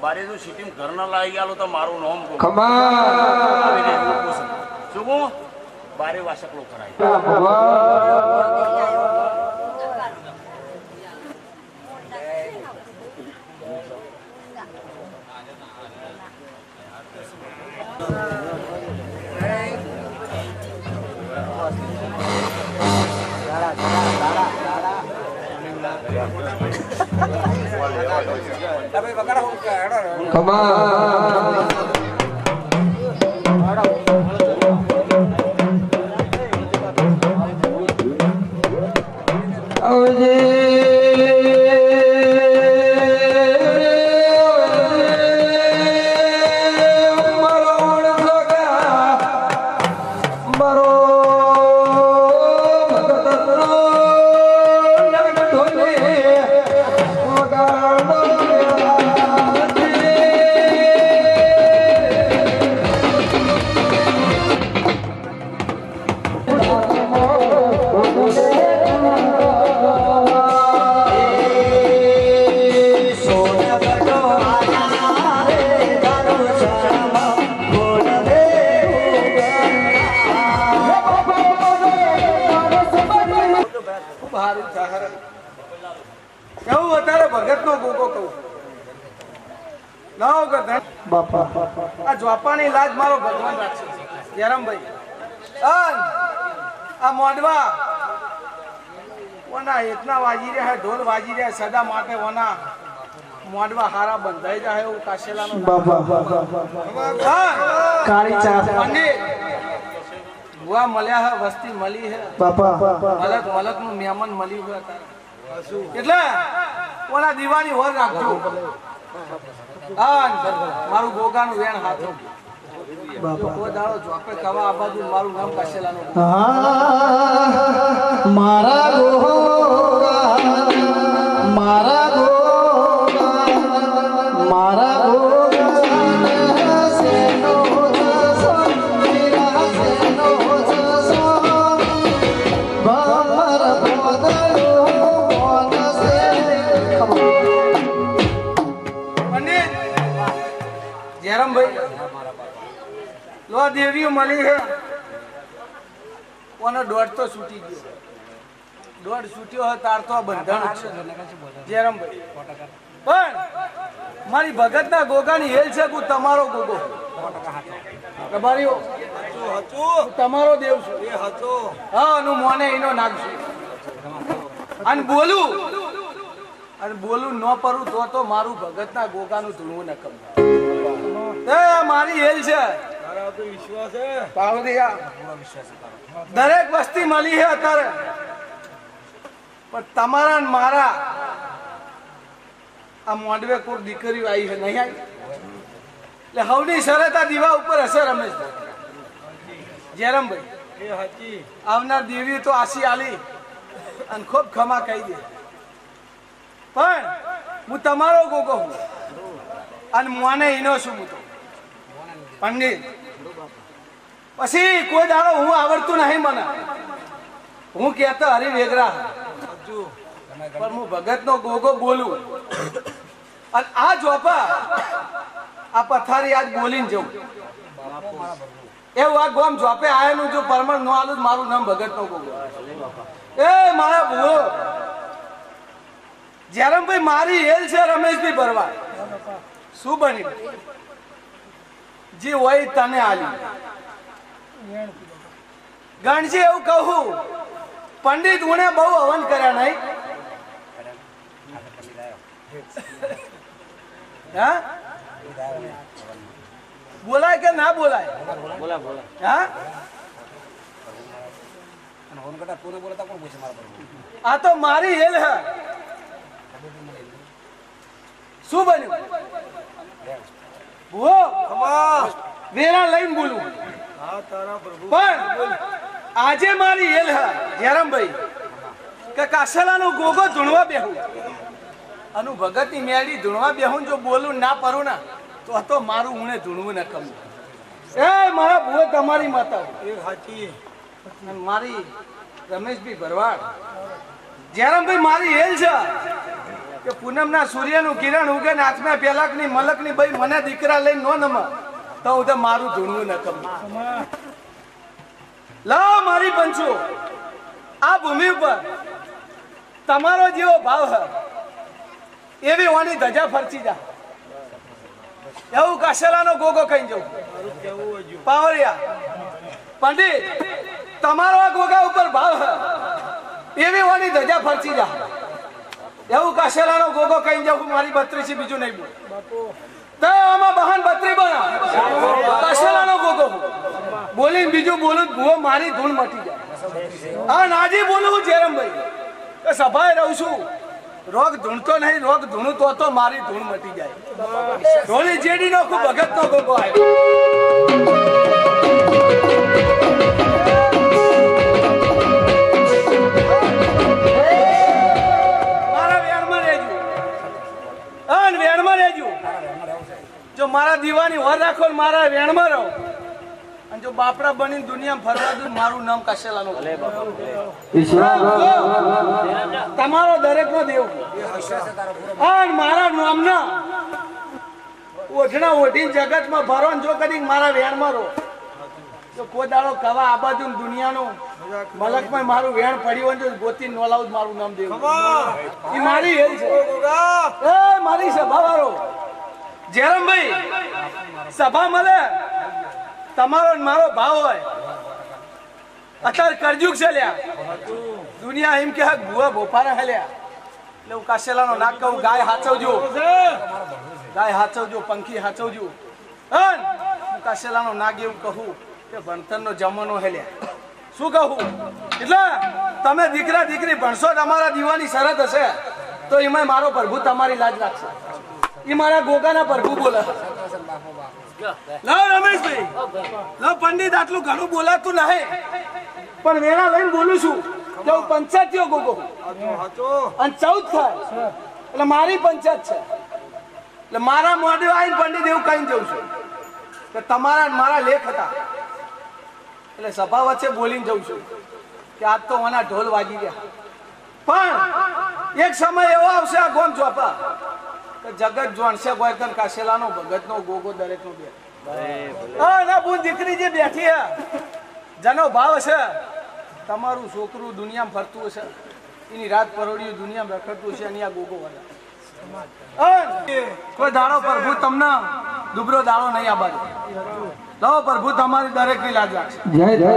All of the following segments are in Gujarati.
બારે જો સિટી ઘર ના લાવી આલો તો મારું નામ શું કહું બારે વાસકલો કરાય જોપાની લાજ મારો ભગવાન રાખશે જયરામભાઈ આ મોડવા ઓના એકના વાજી રહ્યા ઢોલ વાજી રહ્યા સદા માટે ઓના મોડવા હારા બંધાઈ જાય એવું કાશેલાનો કાળી ચા અને બુઆ મળ્યા હે વસ્તી મળી હે મલક નું મહેમાન મળ્યું હે એટલે ઓના દીવાની હોર રાખજો મારું ગોગાનું વેણ હાથો કોઈ દાડો જોપે કવા આ બાજુ મારું નામ કાશેલાનું મારા ગોગા મારા ગોગા મારા ગોગા સેનો સોમીરા સેનો ભમર પોદયો મોનસે જયરામભાઈ લો દેવીઓ મળી હે કોનો દોડ તો છૂટી ગયો દોડ છૂટ્યો હોય તાર તો બંધણ છે જયરામભાઈ પણ મારી ભગત ના ગોગાની હેલ છે હું તમારો ગોગો તમારી તમારો દેવ છું એ હતો હા નું મોને એનો નાખશું અને બોલું ન પરું તો મારું ભગત ના ગોગાનું ધૂળવું ન કમ મારી હેલ છે દરેક વસ્તી મળી છે અત્યારે પણ તમારા ને મારા આ મોડવે કોઈ દીકરીઓ આવી છે નહીં આવી એટલે હવની શરત આ દીવા ઉપર હશે રમેશભાઈ જયરામભાઈ આવનાર દેવી તો આસી આલી અને ખૂબ ખમા કહી દે પણ હું તમારો ગોગો હું અને મોને ઈનો છું હું તો પંડિત પછી કોઈ દાડો હું આવડતું નહીં મને હું કહેતો હરી વેગરા પણ હું ભગત નો ગોગો બોલું અને આ જોપા આ પથારી આજ બોલીને જવું એવું આ ગોમ જોપે આયેલું જો પરમણ નો આલું મારું નામ ભગત નો ગોગો એ મારા ભૂવો જયરામભાઈ મારી હેલ છે રમેશભાઈ ભરવા શું બન્યું જે હોય તને આલી ગણજી એવું કહું પંડિત ઉણે બહુ હવન કર્યા નહીં હા બોલાય કે ના બોલાય હા આ તો મારી હેલ હે શું બન્યું વેરા લઈને બોલું પણ આજે મારી હેલ હે જયરામભાઈ કે કાશેલાનો ગોગો ધૂણવા બેહું અનુ ભગત ની મેળી ધૂણવા બેહું જો બોલું ના પરું ના તો મારું ઉણે ધૂણવું ન કમ એ મારા ભૂવો તમારી માતા એ સાચી મારી રમેશભાઈ ભરવાડ જયરામભાઈ મારી હેલ છે કે પૂનમના સૂર્યનું કિરણ ઉગે ને હાથમાં પેલાકની મલકની ભાઈ મને દીકરા લઈને નો નમ તો હું તો મારું ધૂણવું ન કમ લાવ મારી પંચો આ ભૂમિ ઉપર તમારો જેવો ભાવ હે એવી ઓની ધજા ફરચી જા એવું કાશેલાનો ગોગો કઈ જવું પાવરિયા પંડિત તમારો આ ગોગા ઉપર ભાવ હે એવી ઓની ધજા ફરચી જા એવું કાશેલાનો ગોગો કઈ જવું મારી 32 બીજું નહીં બોલ તો આમાં બહાન 32 બના કાશેલાનો ગોગો બોલીને બીજું બોલું ભૂવો મારી ધૂણ મટી જાય હા નાજી બોલું જેરમભાઈ તો સભાએ રહું છું રોગ ધૂણતો નહીં રોગ ધૂણું તો મારી ધૂણ મટી જાય ધોળી જેડી નો ખૂબ ભગત નો ગોગો આવ્યો મારા વેણમાં રહેજો જો મારા દીવાની વર રાખો ને મારા વેણમાં રહો અને જો બાપડા બનીને દુનિયામાં ફરવા દઉં મારું નામ કાશેલાનો તમારો દરેક નો દેવ અને મારા નામના ઓઢણા ઓઢી જગતમાં ભરો જો કદી મારા વેણમાં રહો તો કોઈ દાડો કવા આ બાજુ દુનિયાનો મલકમાં મારું વેણ પડ્યું હોય ગોતી નોલાવું મારું નામ દેવ એ મારી હેલ છે એ મારી સભા વાળો જેરમભાઈ સભા મળે તમારો મારો ભાવ હોય અત્યારે કરજુક છે લ્યા દુનિયા એમ કે ભૂવા ભોપારા હલ્યા એટલે હું કાશેલાનો નાક કહું ગાય હાચવજો પંખી હાચવજો હું કાશેલાનો નાગ એવું કહું કે ભણતરનો જમાનો હેલ્યા શું કહું એટલે તમે દીકરા દીકરી ભણશો તમારા દીવાની શરત હશે તો એમાં મારો પ્રભુ તમારી લાજ રાખશે એ મારા ગોગાના પ્રભુ બોલે લાવ રમેશભાઈ લાવ પંડિત આટલું ઘણું બોલાતું નહીં પણ વેણા લઈને બોલું છું કે હું પંચાયતીઓ ગોગો અને 14 થાય એટલે મારી પંચાયત છે એટલે મારા મોઢે આવીને પંડિત એવું કહીને જઉં છું કે તમારા મારા લેખ હતા એટલે સભા વચ્ચે બોલીને જઉં છું કે આજ તો ઓના ઢોલ વાગી ગયા પણ એક સમય એવો આવશે આ ગોમ ચોપા જગત જોણશે ગોયકન કાશેલાનો ભગતનો ગોગો દરેકનો બે ના બુન દીકરી જે બેઠી હે જેનો ભાવ છે તમારું છોકરું દુનિયામાં ફરતું હશે એની રાત પરોડિયું દુનિયામાં રખડતું હશે અને આ ગોગો વાળા કોઈ દાડો પ્રભુ તમને દુબરો દાડો નહીં આ બાજુ લો પ્રભુ તમારી દરેકની લાજ રાખશે જય જય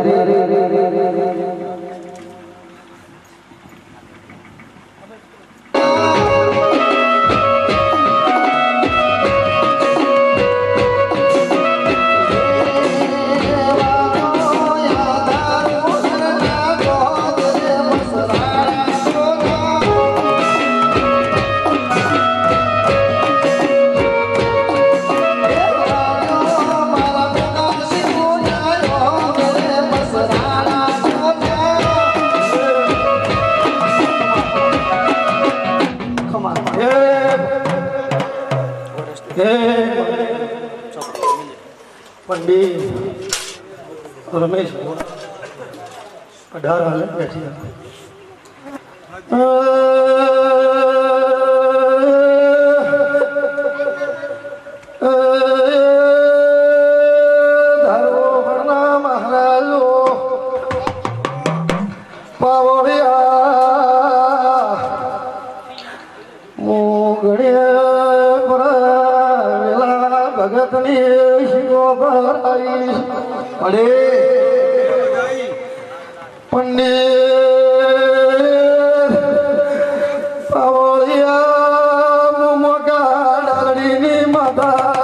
પંડિત રમેશ 18 હાલ બેઠી ધારો ભરના મહારાજો પાવળિયા મોગણ્યા ભગતની શિવો ભરાઈ અરે પંડિત પાવળિયા મોગા ડાળીની માતા